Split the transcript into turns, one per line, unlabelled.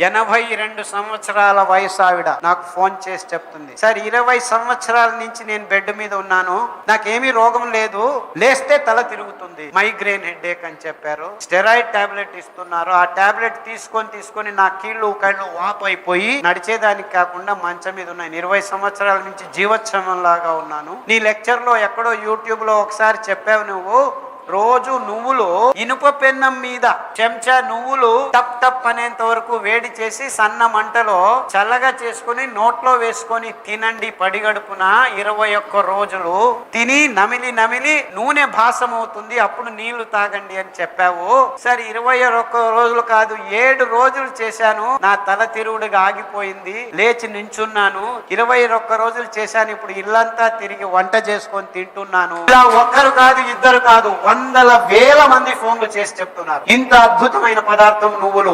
82 సంవత్సరాల వయసు ఆవిడ నాకు ఫోన్ చేసి చెప్తుంది, సార్ 20 సంవత్సరాల నుంచి నేను బెడ్ మీద ఉన్నాను, నాకేమీ రోగం లేదు, లేస్తే తల తిరుగుతుంది, మైగ్రేన్ హెడేక్ అని చెప్పారు. స్టెరాయిడ్ టాబ్లెట్ ఇస్తున్నారు. ఆ టాబ్లెట్ తీసుకొని నా కళ్ళు వాపు అయిపోయి నడిచేదానికి కాకుండా మంచం మీద ఉన్నాను. 20 సంవత్సరాల నుంచి జీవోత్సవం లాగా ఉన్నాను. నీ లెక్చర్ లో ఎక్కడో యూట్యూబ్ లో ఒకసారి చెప్పావు, నువ్వు రోజు నువ్వులు ఇనుప పెన్నం మీద చెంచా నువ్వులు టప్ టప్ అనేంత వరకు వేడి చేసి సన్న మంటలో చల్లగా చేసుకుని నోట్లో వేసుకొని తినండి పడిగడుపున 21 రోజులు తిని నమిలి నూనె భాసమవుతుంది, అప్పుడు నీళ్లు తాగండి అని చెప్పావు. సరే 21 రోజులు కాదు, 7 రోజులు చేశాను, నా తల తిరుగుడుగా ఆగిపోయింది, లేచి నించున్నాను. 21 రోజులు చేశాను, ఇప్పుడు ఇల్లంతా తిరిగి వంట చేసుకొని తింటున్నాను. ఇలా ఒక్కరు కాదు, ఇద్దరు కాదు, వందల వేల మంది ఫోన్లు చేసి చెప్తున్నారు ఇంత అద్భుతమైన పదార్థం నువ్వులు.